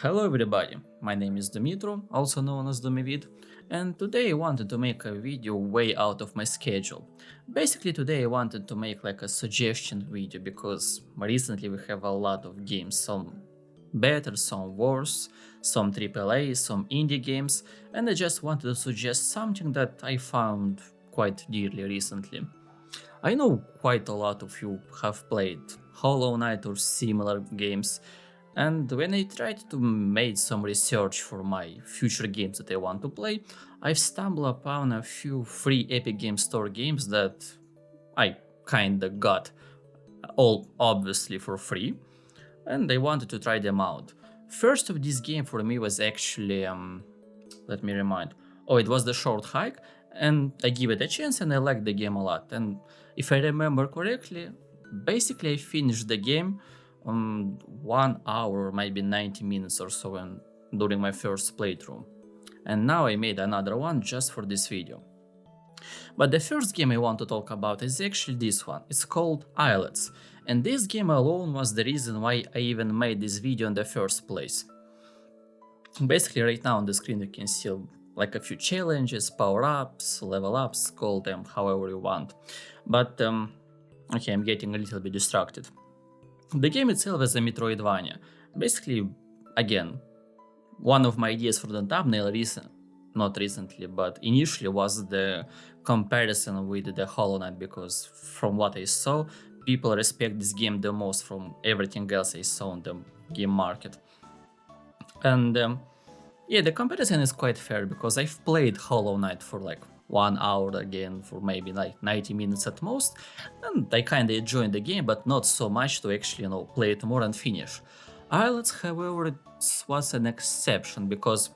Hello everybody, my name is Dmitro, also known as Dumivid, and today I wanted to make a video way out of my schedule. Basically today I wanted to make like a suggestion video because recently we have a lot of games, some better, some worse, some AAA, some indie games, and I just wanted to suggest something that I found quite dearly recently. I know quite a lot of you have played Hollow Knight or similar games, and when I tried to make some research for my future games that I want to play, I've stumbled upon a few free Epic Game Store games that I kinda got, all obviously for free, and I wanted to try them out. First of this game for me was actually, let me remind, oh, it was The Short Hike, and I give it a chance and I liked the game a lot. And if I remember correctly, basically I finished the game 1 hour, maybe 90 minutes or so during my first playthrough. And now I made another one just for this video. But the first game I want to talk about is actually this one. It's called Eyelets. And this game alone was the reason why I even made this video in the first place. Basically right now on the screen you can see like a few challenges, power-ups, level ups, call them however you want. But okay, I'm getting a little bit distracted. The game itself is a Metroidvania. Basically, again, one of my ideas for the thumbnail not recently, but initially was the comparison with the Hollow Knight, because from what I saw, people respect this game the most from everything else I saw in the game market. And yeah, the comparison is quite fair because I've played Hollow Knight for like 1 hour again, for maybe like 90 minutes at most, and I kinda enjoyed the game, but not so much to actually, play it more and finish. Eyelets, however, was an exception because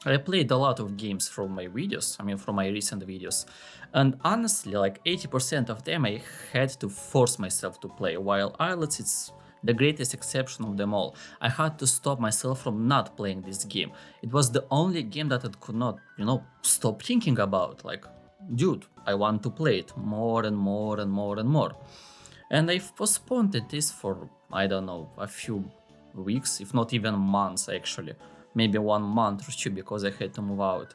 I played a lot of games from my videos, from my recent videos, and honestly, like 80% of them I had to force myself to play, while Eyelets, it's the greatest exception of them all. I had to stop myself from not playing this game. It was the only game that I could not, stop thinking about. Like, dude, I want to play it more and more and more and more. And I've postponed this for, I don't know, a few weeks, if not even months actually. Maybe 1 month or two because I had to move out.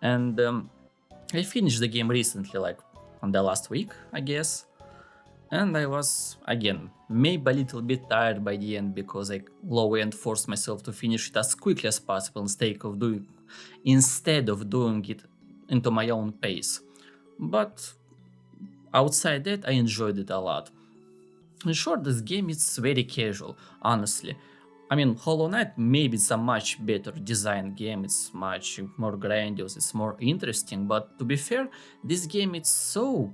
And I finished the game recently, like on the last week, I guess. And I was, again, maybe a little bit tired by the end because I low-end forced myself to finish it as quickly as possible instead of doing it into my own pace. But outside that, I enjoyed it a lot. In short, this game is very casual, honestly. Hollow Knight, maybe it's a much better designed game, it's much more grandiose, it's more interesting, but to be fair, this game is so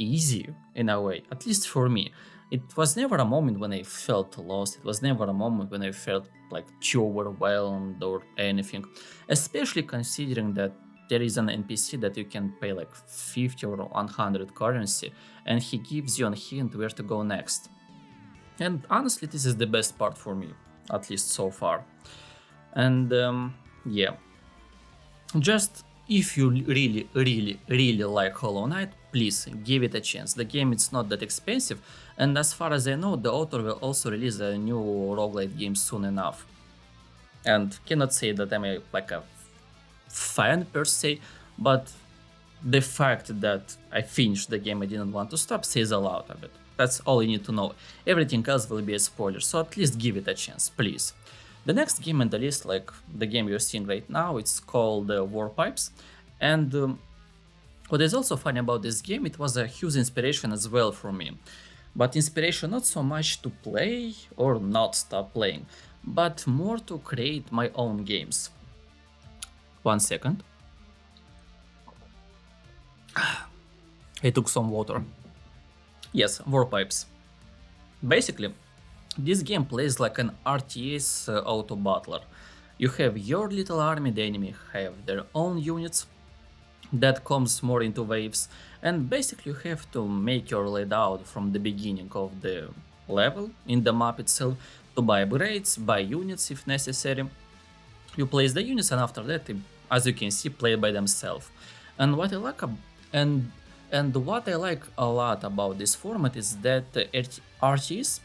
easy in a way, at least for me. It was never a moment when I felt lost, it was never a moment when I felt like too overwhelmed or anything, especially considering that there is an NPC that you can pay like 50 or 100 currency and he gives you a hint where to go next. And honestly, this is the best part for me, at least so far. And yeah, just if you really like Hollow Knight, please give it a chance. The game is not that expensive, and as far as I know, the author will also release a new roguelite game soon enough. And cannot say that I'm a fan per se, but the fact that I finished the game, I didn't want to stop, says a lot of it. That's all you need to know. Everything else will be a spoiler, so at least give it a chance, please. The next game on the list, like the game you're seeing right now, it's called Warpipes. And what is also funny about this game, it was a huge inspiration as well for me. But inspiration not so much to play or not stop playing, but more to create my own games. 1 second. I took some water. Yes, Warpipes. Basically, this game plays like an RTS auto battler. You have your little army, the enemy have their own units, that comes more into waves, and basically you have to make your layout from the beginning of the level in the map itself to buy upgrades, buy units if necessary. You place the units and after that, as you can see, play by themselves. And what I like what I like a lot about this format is that RTS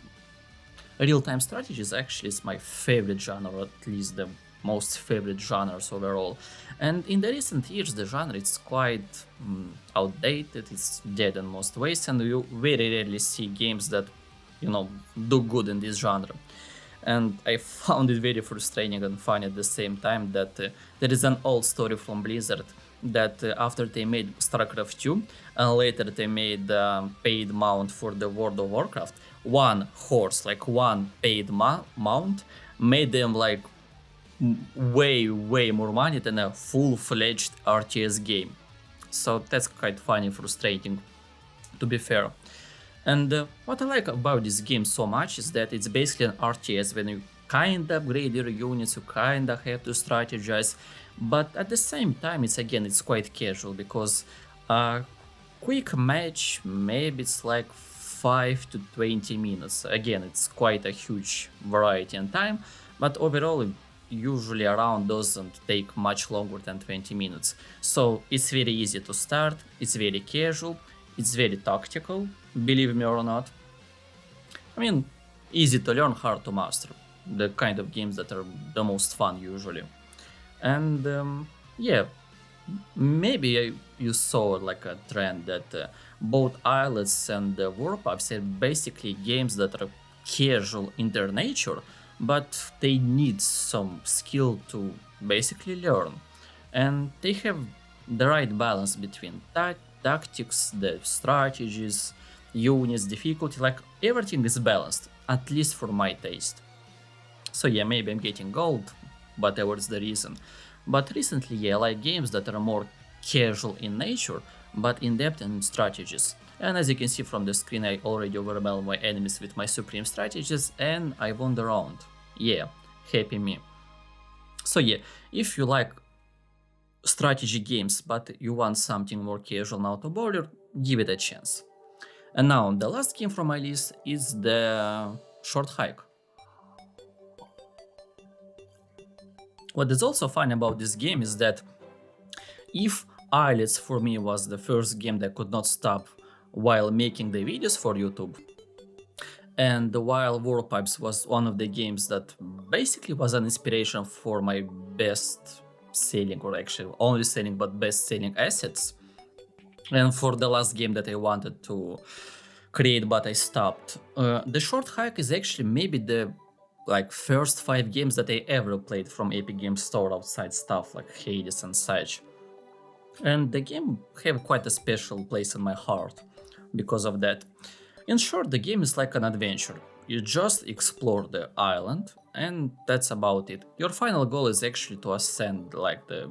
Real-time strategies actually is my favorite genre, or at least the most favorite genres overall. And in the recent years, the genre is quite outdated, it's dead in most ways, and you very rarely see games that, do good in this genre. And I found it very frustrating and funny at the same time that there is an old story from Blizzard that after they made StarCraft 2 and later they made paid mount for the World of Warcraft, one horse, like one paid mount, made them like way more money than a full-fledged RTS game. So that's quite funny, frustrating, to be fair. And what I like about this game so much is that it's basically an RTS when you kinda upgrade your units, you kinda have to strategize, but at the same time it's quite casual because a quick match, maybe it's like 5 to 20 minutes. Again, it's quite a huge variety in time, but overall usually around doesn't take much longer than 20 minutes. So it's very easy to start, it's very casual, it's very tactical, believe me or not. I mean, easy to learn, hard to master. The kind of games that are the most fun usually. And yeah, maybe you saw like a trend that both Eyelets and Warpubs are basically games that are casual in their nature, but they need some skill to basically learn. And they have the right balance between tactics, the strategies, units, difficulty, like everything is balanced, at least for my taste. So yeah, maybe I'm getting old, whatever's the reason. But recently, yeah, I like games that are more casual in nature, but in-depth in strategies. And as you can see from the screen, I already overwhelmed my enemies with my supreme strategies and I won the round. Yeah, happy me. So yeah, if you like strategy games but you want something more casual now to bowler, give it a chance. And now the last game from my list is the Short Hike. What is also fun about this game is that if Eyelets for me was the first game that could not stop while making the videos for YouTube, and while Warpipes was one of the games that basically was an inspiration for my best selling, or actually only selling but best selling assets, and for the last game that I wanted to create but I stopped. The Short Hike is actually maybe the first 5 games that I ever played from Epic Games Store outside stuff like Hades and such. And the game have quite a special place in my heart because of that. In short, the game is like an adventure. You just explore the island and that's about it. Your final goal is actually to ascend like the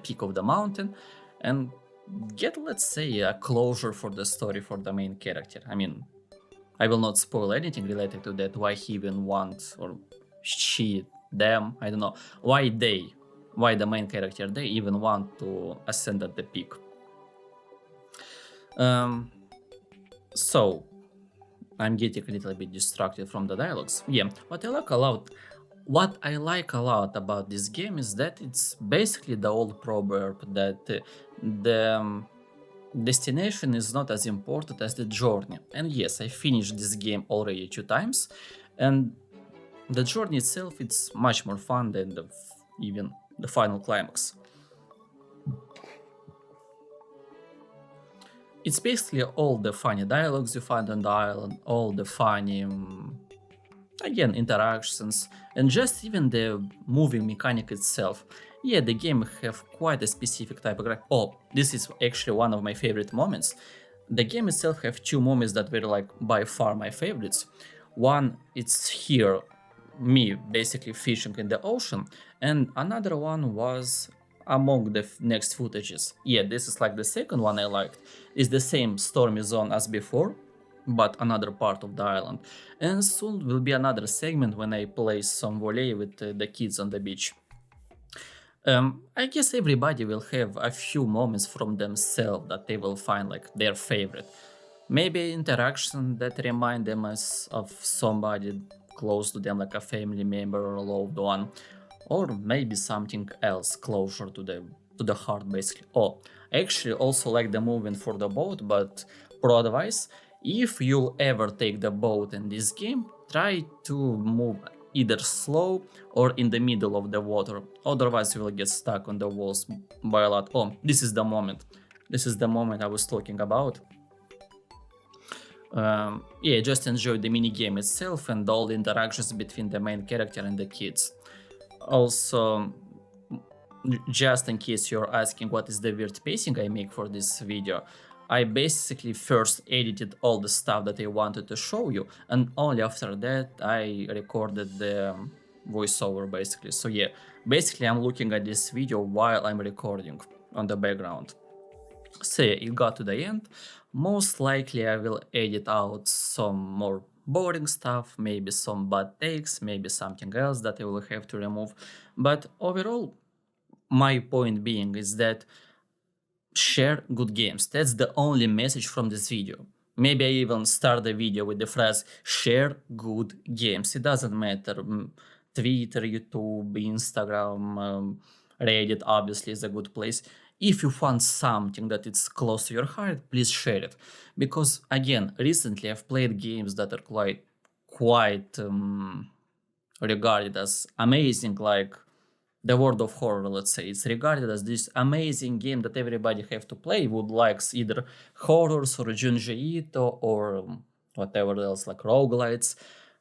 peak of the mountain and get, let's say, a closure for the story for the main character. I mean, I will not spoil anything related to that, why he even wants, or she, them, I don't know, why the main character, they even want to ascend at the peak. So, I'm getting a little bit distracted from the dialogues. Yeah, what I like a lot about this game is that it's basically the old proverb that the destination is not as important as the journey. And yes, I finished this game already 2 times, and the journey itself it's much more fun than even the final climax. It's basically all the funny dialogues you find on the island, all the funny, again, interactions, and just even the moving mechanic itself. Yeah, the game have quite a specific type of graphic. Oh, this is actually one of my favorite moments. The game itself have 2 moments that were like by far my favorites. One, it's here, me basically fishing in the ocean, and another one was among the next footages. Yeah, this is like the second one I liked. It's the same stormy zone as before, but another part of the island. And soon will be another segment when I play some volley with the kids on the beach. I guess everybody will have a few moments from themselves that they will find like their favorite. Maybe interaction that remind them of somebody close to them, like a family member or a loved one, or maybe something else closer to the heart, basically. Oh, I actually also like the movement for the boat, but pro advice: if you'll ever take the boat in this game, try to move either slow or in the middle of the water, otherwise you will get stuck on the walls by a lot. Oh, this is the moment. This is the moment I was talking about. Yeah, just enjoy the mini game itself and all the interactions between the main character and the kids. Also, just in case you're asking what is the weird pacing I make for this video, I basically first edited all the stuff that I wanted to show you, and only after that I recorded the voiceover basically. So yeah, basically I'm looking at this video while I'm recording on the background. So yeah, it got to the end. Most likely I will edit out some more boring stuff, maybe some bad takes, maybe something else that I will have to remove. But overall, my point being is that share good games. That's the only message from this video. Maybe I even start the video with the phrase share good games. It doesn't matter. Twitter, YouTube, Instagram, Reddit obviously is a good place. If you find something that is close to your heart, please share it. Because again, recently I've played games that are quite regarded as amazing, like the World of Horror, let's say. It's regarded as this amazing game that everybody have to play who likes either horrors or Junji Ito or whatever else like roguelites.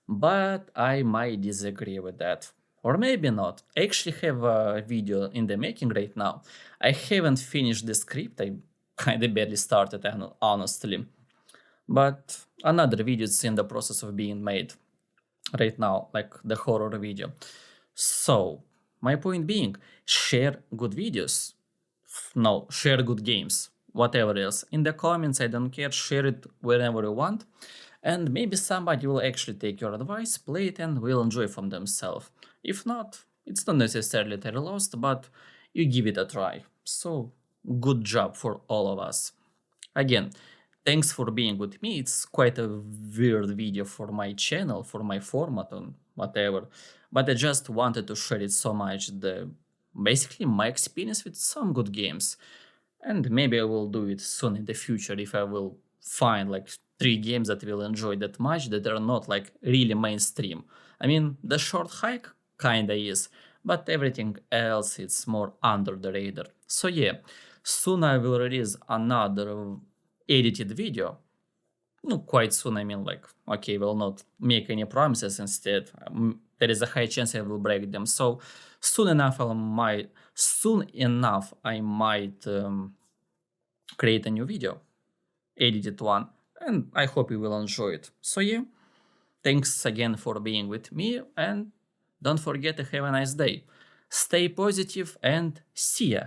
But I might disagree with that. Or maybe not. I actually have a video in the making right now. I haven't finished the script. I kinda barely started, honestly. But another video is in the process of being made right now, like the horror video. So, my point being, share good videos. No, share good games. Whatever else. In the comments, I don't care. Share it wherever you want. And maybe somebody will actually take your advice, play it, and will enjoy from themselves. If not, it's not necessarily that you're lost, but you give it a try. So, good job for all of us. Again, thanks for being with me. It's quite a weird video for my channel, for my format, and whatever. But I just wanted to share it so much, basically my experience with some good games. And maybe I will do it soon in the future if I will find like 3 games that I will enjoy that much that are not like really mainstream. I mean, the short hike kinda is, but everything else it's more under the radar. So yeah, soon I will release another edited video. No, quite soon. I mean, like, okay, will not make any promises. Instead, there is a high chance I will break them. So soon enough, I might create a new video, edited one, and I hope you will enjoy it. So yeah, thanks again for being with me, and don't forget to have a nice day. Stay positive and see ya.